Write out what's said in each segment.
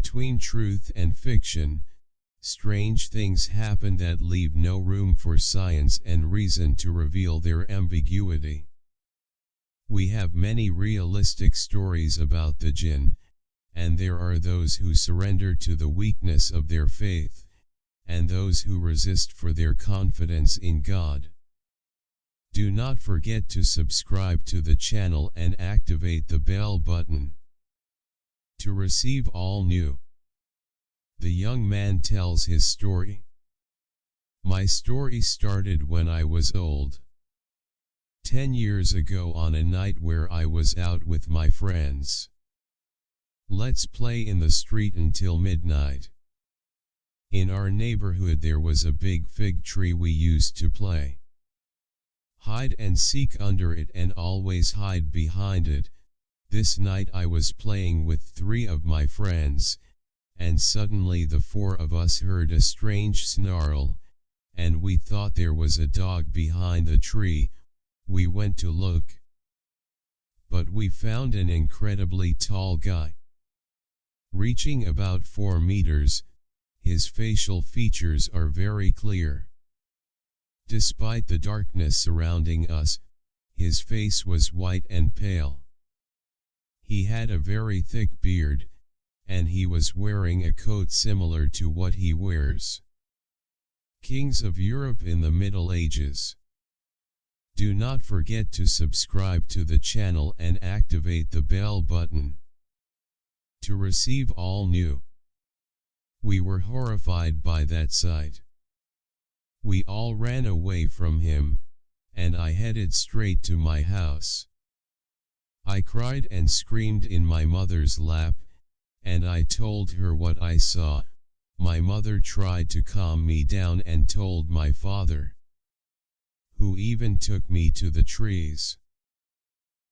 Between truth and fiction, strange things happen that leave no room for science and reason to reveal their ambiguity. We have many realistic stories about the Jinn, and there are those who surrender to the weakness of their faith, and those who resist for their confidence in God. Do not forget to subscribe to the channel and activate the bell button to receive all new. The young man tells his story. My story started when I was old. 10 years ago on a night where I was out with my friends. Let's play in the street until midnight. In our neighborhood there was a big fig tree we used to play hide and seek under it and always hide behind it. This night I was playing with 3 of my friends, and suddenly the 4 of us heard a strange snarl, and we thought there was a dog behind the tree. We went to look, but we found an incredibly tall guy, reaching about 4 meters. His facial features are very clear. Despite the darkness surrounding us, his face was white and pale. He had a very thick beard, and he was wearing a coat similar to what he wears kings of Europe in the Middle Ages. Do not forget to subscribe to the channel and activate the bell button to receive all new. We were horrified by that sight. We all ran away from him, and I headed straight to my house. I cried and screamed in my mother's lap, and I told her what I saw. My mother tried to calm me down and told my father, who even took me to the trees.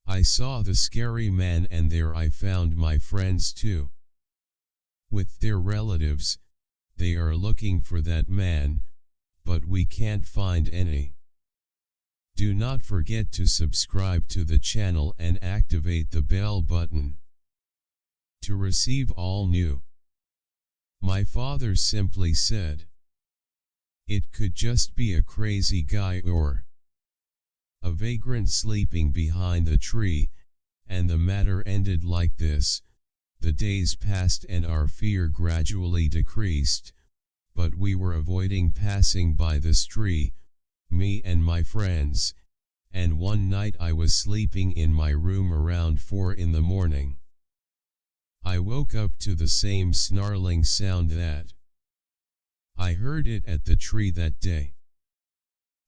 I saw the scary man, and there I found my friends too. With their relatives, they are looking for that man, but we can't find any. Do not forget to subscribe to the channel and activate the bell button to receive all new. My father simply said, it could just be a crazy guy or a vagrant sleeping behind the tree, and the matter ended like this. The days passed and our fear gradually decreased, but we were avoiding passing by this tree, me and my friends, and one night I was sleeping in my room around 4 in the morning. I woke up to the same snarling sound that I heard it at the tree that day.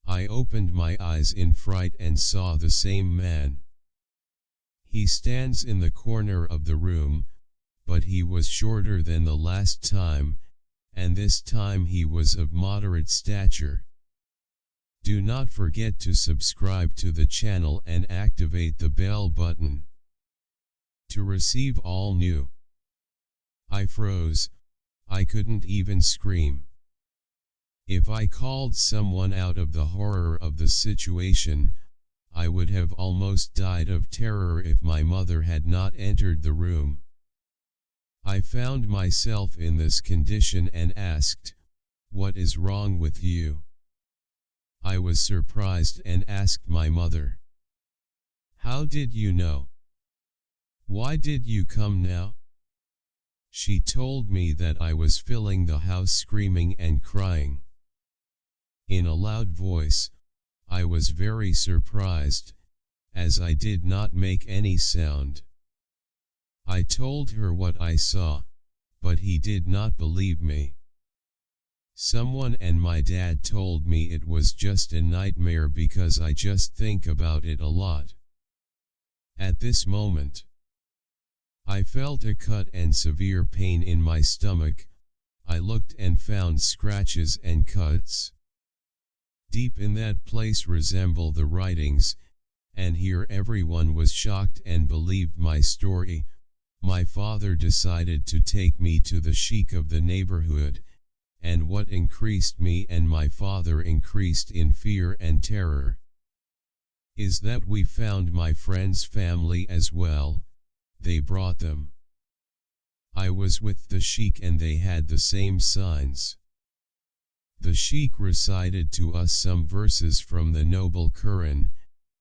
I opened my eyes in fright and saw the same man. He stands in the corner of the room, but he was shorter than the last time, and this time he was of moderate stature. Do not forget to subscribe to the channel and activate the bell button to receive all new. I froze. I couldn't even scream. If I called someone out of the horror of the situation, I would have almost died of terror if my mother had not entered the room. I found myself in this condition and asked, "What is wrong with you?" I was surprised and asked my mother, "How did you know? Why did you come now?" She told me that I was filling the house screaming and crying in a loud voice. I was very surprised, as I did not make any sound. I told her what I saw, but he did not believe me. Someone and my dad told me it was just a nightmare because I just think about it a lot. At this moment, I felt a cut and severe pain in my stomach. I looked and found scratches and cuts deep in that place resemble the writings, and here everyone was shocked and believed my story. My father decided to take me to the sheik of the neighborhood, and what increased me and my father increased in fear and terror is that we found my friend's family as well. They brought them. I was with the sheikh and they had the same signs. The sheikh recited to us some verses from the Noble Quran,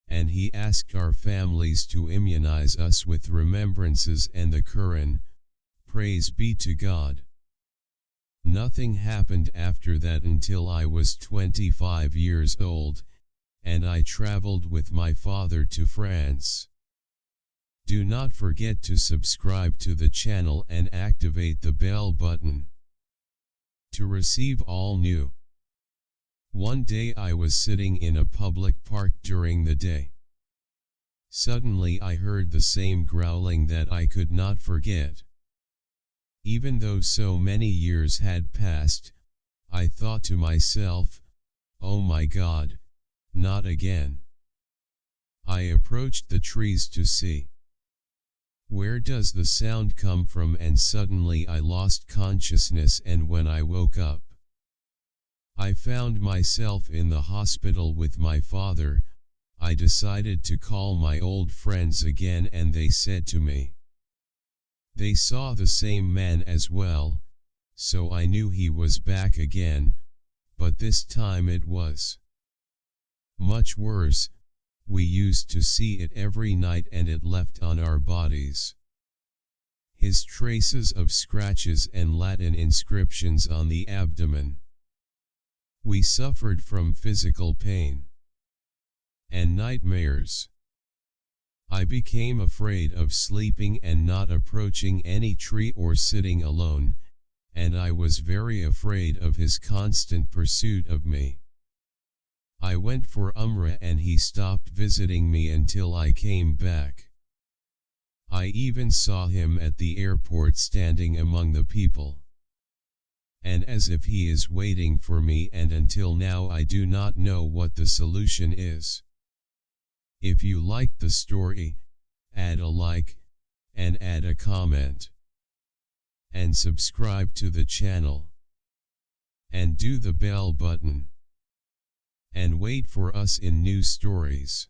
and he asked our families to immunize us with remembrances and the Quran. Praise be to God. Nothing happened after that until I was 25 years old, and I traveled with my father to France. Do not forget to subscribe to the channel and activate the bell button to receive all new. One day I was sitting in a public park during the day. Suddenly I heard the same growling that I could not forget. Even though so many years had passed, I thought to myself, "Oh my God, not again." I approached the trees to see where does the sound come from, and suddenly I lost consciousness, and when I woke up, I found myself in the hospital with my father. I decided to call my old friends again and they said to me, they saw the same man as well, so I knew he was back again, but this time it was much worse. We used to see it every night and it left on our bodies his traces of scratches and Latin inscriptions on the abdomen. We suffered from physical pain and nightmares. I became afraid of sleeping and not approaching any tree or sitting alone, and I was very afraid of his constant pursuit of me. I went for Umrah and he stopped visiting me until I came back. I even saw him at the airport standing among the people, and as if he is waiting for me, and until now I do not know what the solution is. If you liked the story, add a like, and add a comment, and subscribe to the channel, and do the bell button, and wait for us in new stories.